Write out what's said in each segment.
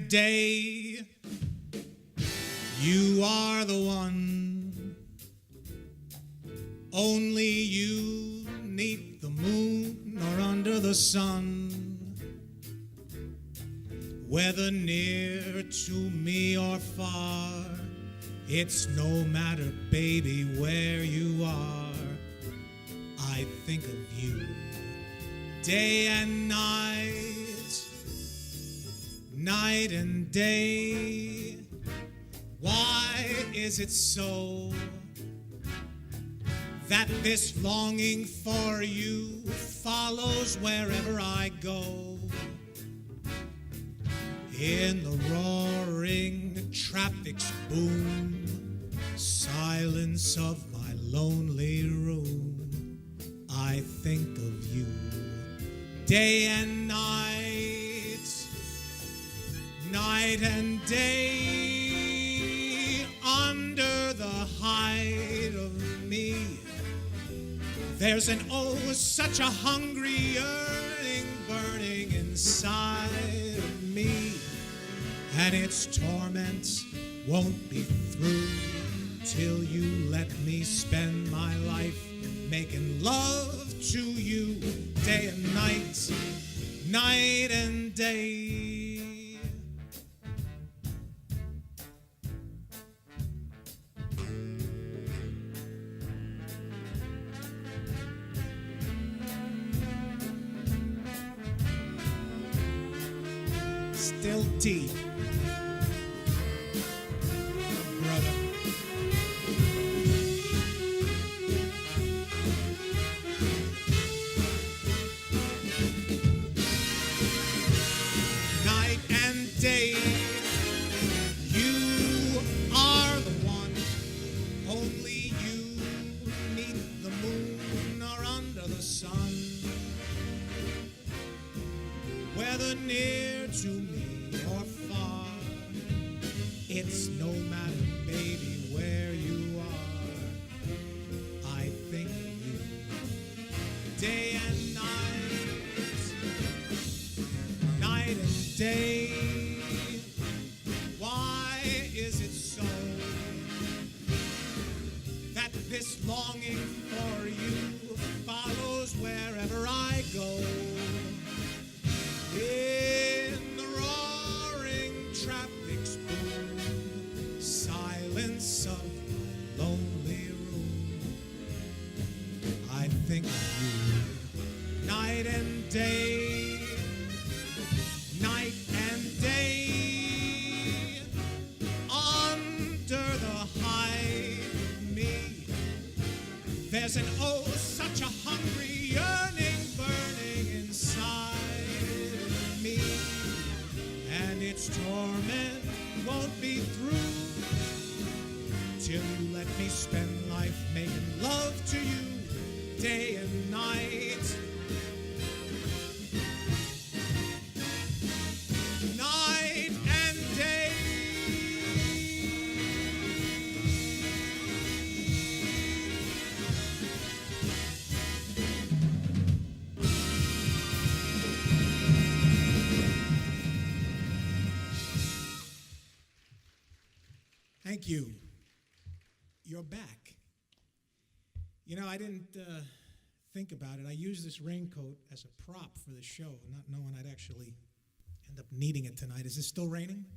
day, you are the one. Only you, 'neath the moon or under the sun. Whether near to me or far, it's no matter, baby, where you are. I think of you day and night, night and day. Why is it so that this longing for you follows wherever I go? In the roaring traffic's boom, silence of my lonely room, I think of you day and night, night and day. Under the hide of me, there's an such a hungry yearning burning inside of me. And its torments won't be through till you let me spend my life making love to you day and night, night and day. Still deep. Day, you are the one. Only you, 'neath the moon or under the sun. Whether near to me or far, it's no matter, baby, where you are. I think of you day and night, night and day. This longing for you follows wherever I go. In the roaring traffic's boom, silence of my lonely room, I think of you night and day, night and day. Under the hide of me, there's an such a hungry yearning burning inside of me. And its torment won't be through till you let me spend life making love to you day and night, night and day. Thank you. You're back. You know, I didn't think about it. I used this raincoat as a prop for the show, not knowing I'd actually end up needing it tonight. Is it still raining?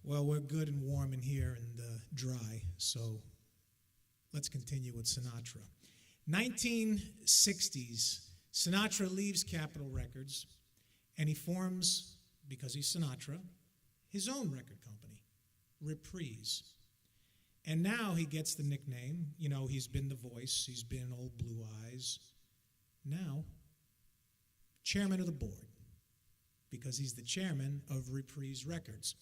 Well, we're good and warm in here and dry, so let's continue with Sinatra. 1960s, Sinatra leaves Capitol Records, and he forms, because he's Sinatra, his own record company, Reprise. And now he gets the nickname, you know, he's been The Voice, he's been Old Blue Eyes. Now, chairman of the board, because he's the chairman of Reprise Records.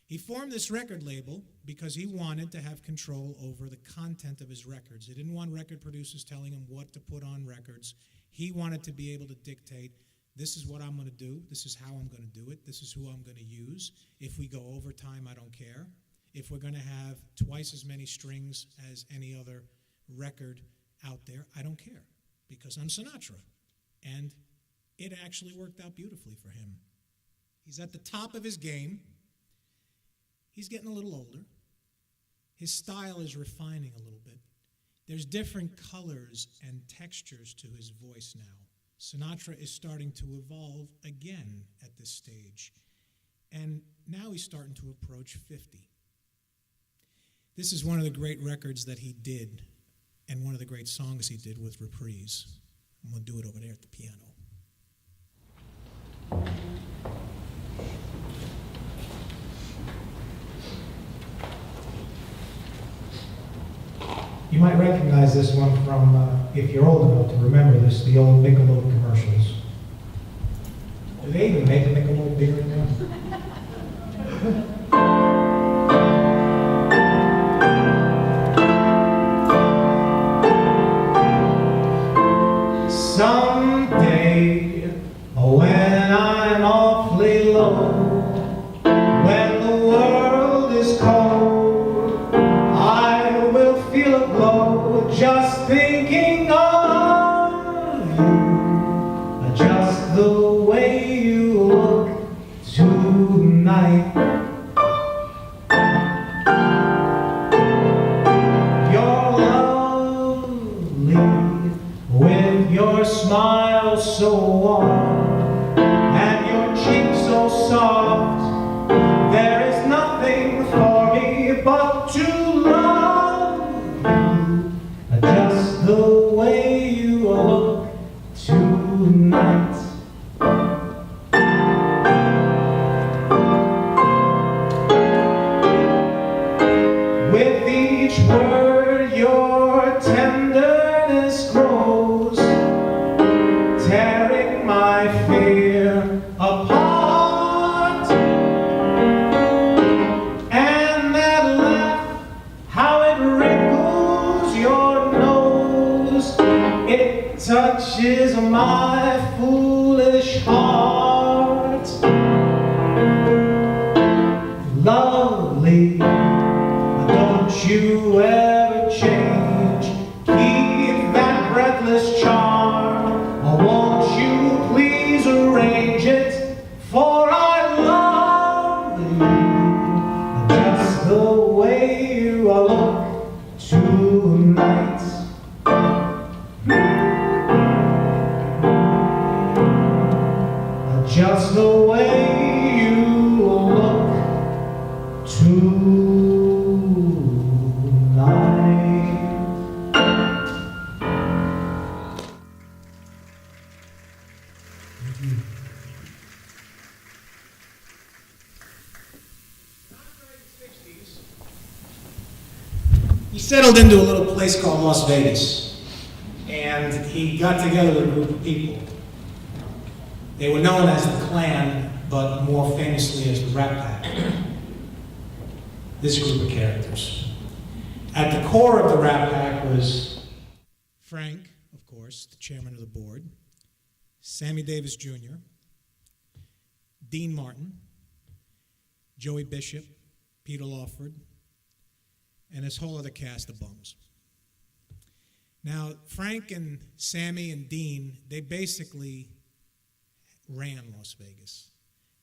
He formed this record label because he wanted to have control over the content of his records. He didn't want record producers telling him what to put on records. He wanted to be able to dictate, this is what I'm going to do, this is how I'm going to do it, this is who I'm going to use. If we go over time, I don't care. If we're going to have twice as many strings as any other record out there, I don't care, because I'm Sinatra. And it actually worked out beautifully for him. He's at the top of his game. He's getting a little older. His style is refining a little bit. There's different colors and textures to his voice now. Sinatra is starting to evolve again at this stage. And now he's starting to approach 50. This is one of the great records that he did, and one of the great songs he did with Reprise. I'm going to do it over there at the piano. You might recognize this one from, if you're old enough to remember this, the old Michelob commercials. Do they even make a Michelob beer now? Someday, when I'm awfully low, when the world is cold, I will feel a glow just thinking of you, just the way you look tonight. You're lovely with your smile so warm and your cheek so soft. There is nothing for me but to love you, just the way you look tonight. With each word your tenderness grows, tearing my fear apart. And that laugh, how it wrinkles your nose, it touches my foolish heart. Lovely, don't you ever change, keep that breathless charm, or won't you please arrange it, for I love you, just the way you look tonight. Just the way you look tonight. He settled into a little place called Las Vegas, and he got together with a group of people. They were known as the Klan, but more famously as the Rat Pack. This group of characters. At the core of the Rat Pack was Frank, of course, the chairman of the board, Sammy Davis Jr., Dean Martin, Joey Bishop, Peter Lawford, and this whole other cast of bums. Now, Frank and Sammy and Dean, they basically ran Las Vegas.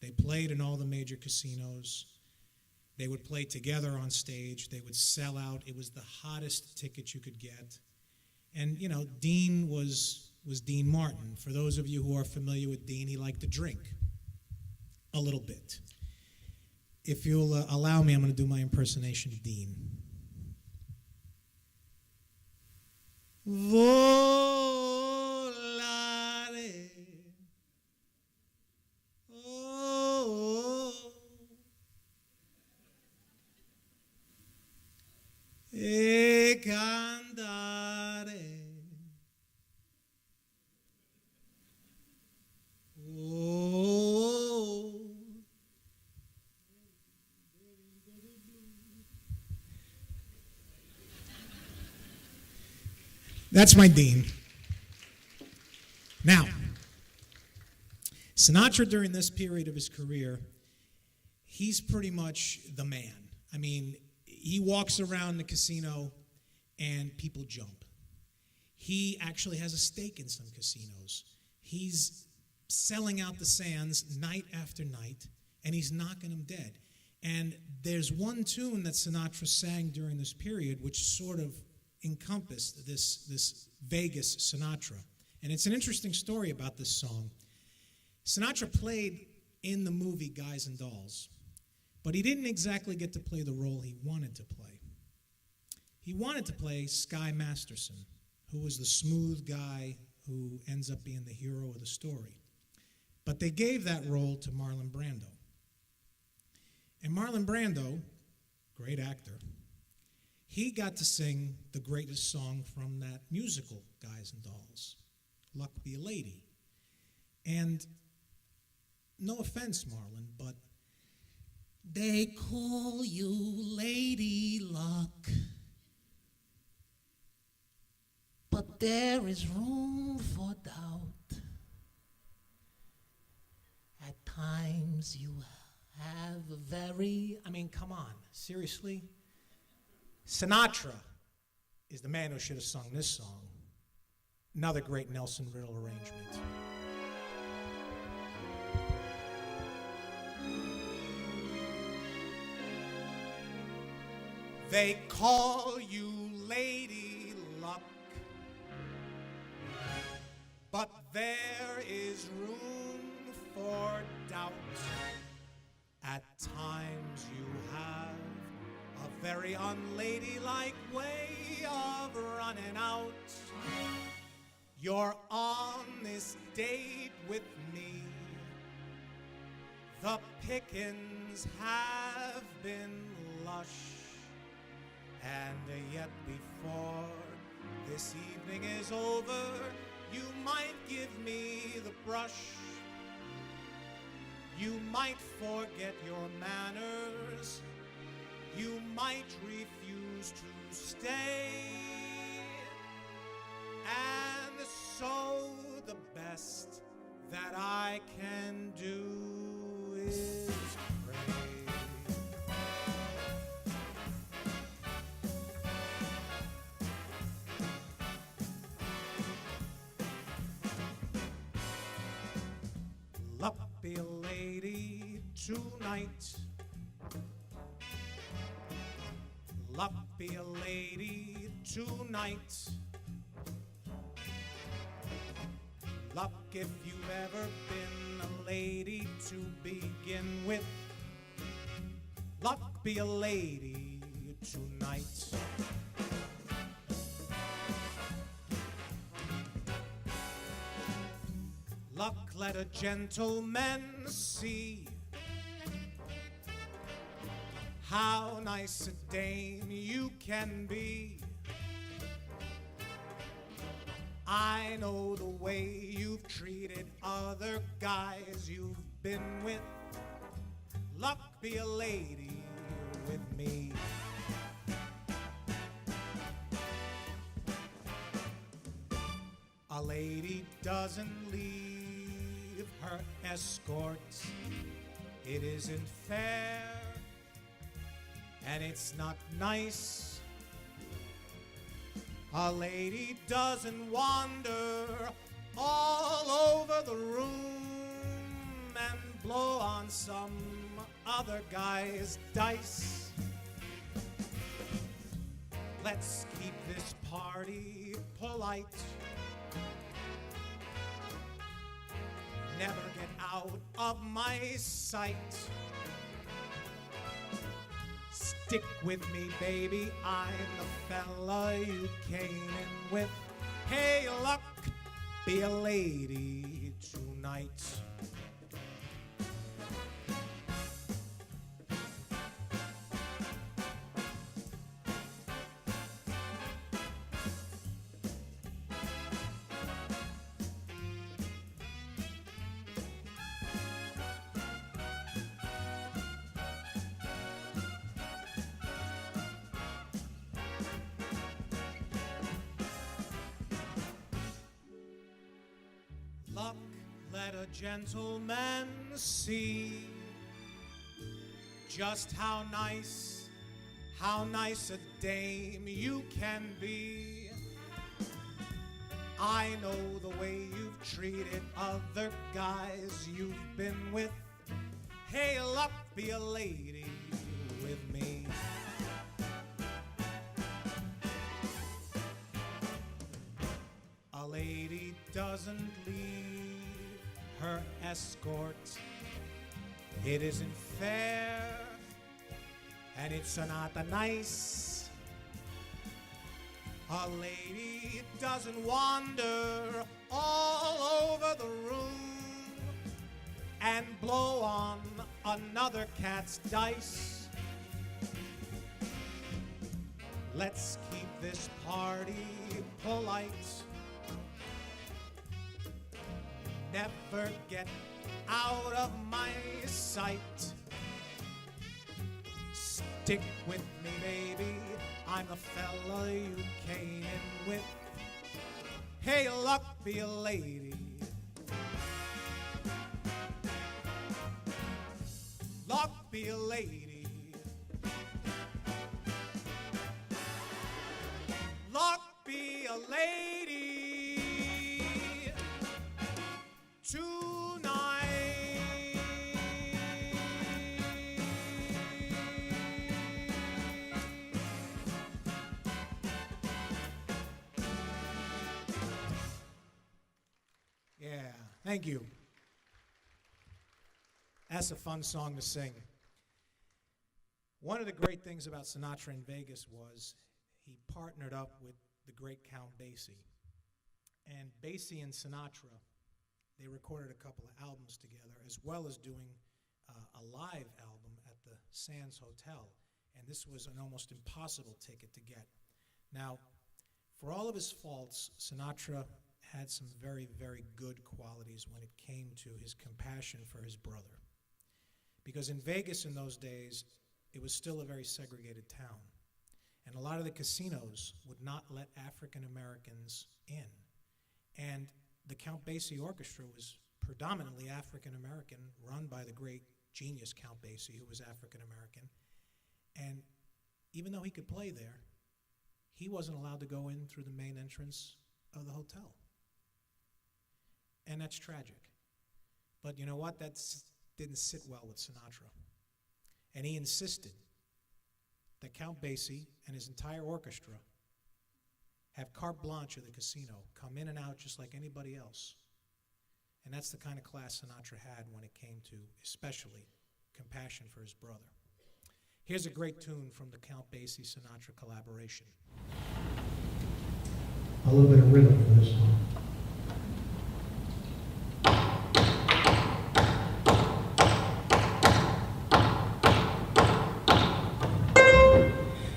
They played in all the major casinos. They would play together on stage. They would sell out. It was the hottest ticket you could get. And, you know, Dean was Dean Martin. For those of you who are familiar with Dean, he liked to drink a little bit. If you'll allow me, I'm going to do my impersonation of Dean. Volare, oh, e cantare, oh. That's my Dean. Now, Sinatra, during this period of his career, he's pretty much the man. I mean, he walks around the casino and people jump. He actually has a stake in some casinos. He's selling out the Sands night after night, and he's knocking them dead. And there's one tune that Sinatra sang during this period which sort of encompassed this Vegas Sinatra. And it's an interesting story about this song. Sinatra played in the movie Guys and Dolls, but he didn't exactly get to play the role he wanted to play. He wanted to play Sky Masterson, who was the smooth guy who ends up being the hero of the story. But they gave that role to Marlon Brando. And Marlon Brando, great actor, he got to sing the greatest song from that musical, Guys and Dolls, Luck Be a Lady. And no offense, Marlon, but they call you Lady Luck, but there is room for doubt. At times you have a very, come on, seriously? Sinatra is the man who should have sung this song. Another great Nelson Riddle arrangement. They call you Lady Luck, but there is room for doubt. At times you have a very unladylike way of running out. You're on this date with me. The pickings have been lush, and yet before this evening is over, you might give me the brush. You might forget your manners. You might refuse to stay. And so the best that I can do is pray. Luck be a lady tonight. Luck be a lady tonight. Luck if you've ever been a lady to begin with. Luck be a lady tonight. Luck let a gentleman see how nice a dame you can be. I know the way you've treated other guys you've been with. Luck be a lady with me. A lady doesn't leave her escort. It isn't fair, and it's not nice. A lady doesn't wander all over the room and blow on some other guy's dice. Let's keep this party polite. Never get out of my sight. Stick with me, baby, I'm the fella you came in with. Hey, luck, be a lady tonight. Luck, let a gentleman see just how nice a dame you can be. I know the way you've treated other guys you've been with. Hey, luck, be a lady with me. A lady doesn't leave her escort. It isn't fair, and it's not nice. A lady doesn't wander all over the room and blow on another cat's dice. Let's keep this party polite. Never get out of my sight. Stick with me, baby. I'm the fella you came in with. Hey, luck, be a lady. Luck, be a lady. Luck, be a lady tonight. Yeah, thank you. That's a fun song to sing. One of the great things about Sinatra in Vegas was he partnered up with the great Count Basie. And Basie and Sinatra, they recorded a couple of albums together, as well as doing a live album at the Sands Hotel. And this was an almost impossible ticket to get. Now, for all of his faults, Sinatra had some very, very good qualities when it came to his compassion for his brother. Because in Vegas in those days, it was still a very segregated town. And a lot of the casinos would not let African Americans in. And the Count Basie Orchestra was predominantly African American, run by the great genius Count Basie, who was African American. And even though he could play there, he wasn't allowed to go in through the main entrance of the hotel. And that's tragic. But you know what? That didn't sit well with Sinatra. And he insisted that Count Basie and his entire orchestra have carte blanche of the casino, come in and out just like anybody else. And that's the kind of class Sinatra had when it came to, especially, compassion for his brother. Here's a great tune from the Count Basie-Sinatra collaboration. A little bit of rhythm for this one.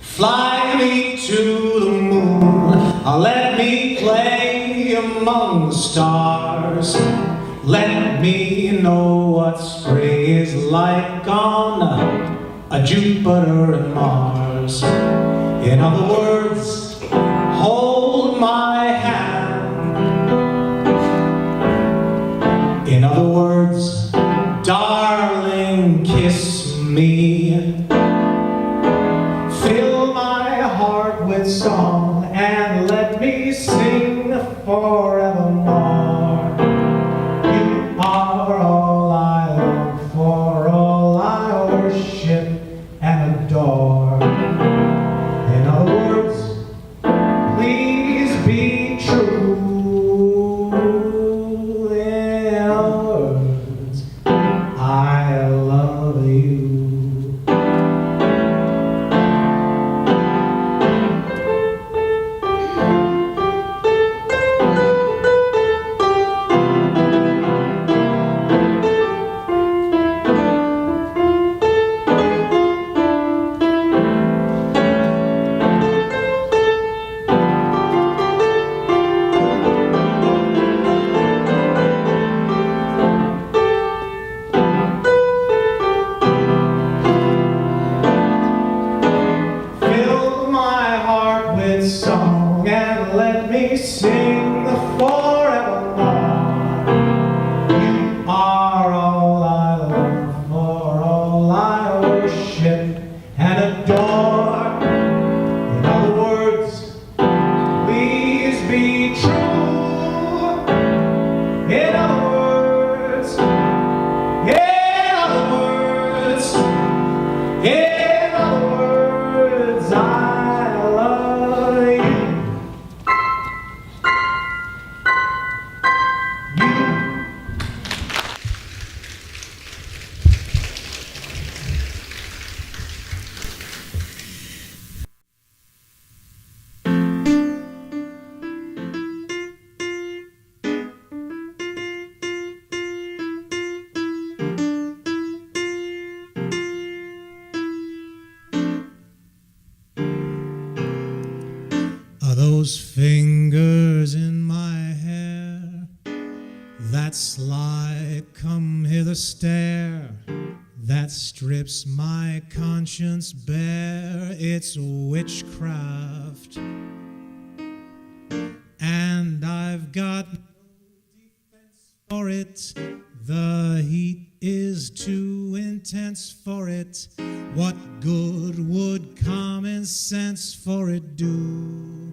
Fly me to the moon, let me play among the stars. Let me know what spring is like on a Jupiter and Mars. In other words, hold my hand. In other words, darling, kiss me. Fill my heart with song and let me sing forevermore. You are all I long for, all I worship and adore. In other words, please be true. In other words, I love you. Song and let me sing forevermore. You are all I long for, all I worship and adore. In other words, please be true. That's like come hither stare that strips my conscience bare. It's witchcraft, and I've got no defense for it. The heat is too intense for it. What good would common sense for it do?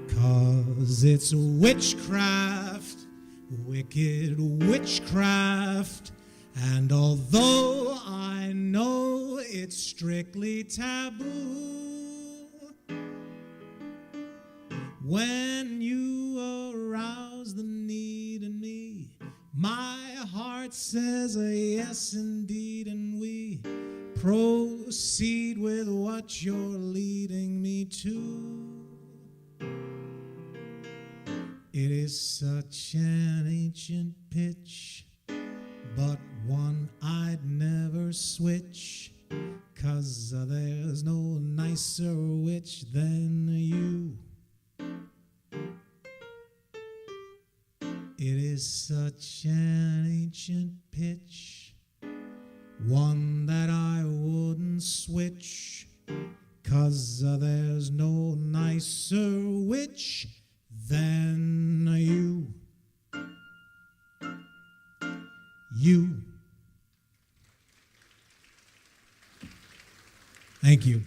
'Cause it's witchcraft, wicked witchcraft. And although I know it's strictly taboo, when you arouse the need in me, my heart says a yes indeed, and we proceed with what you're leading me to. It is such an ancient pitch, but one I'd never switch, 'cause there's no nicer witch than you. It is such an ancient pitch, one that I wouldn't switch, 'cause there's no nicer witch than you. You. Thank you.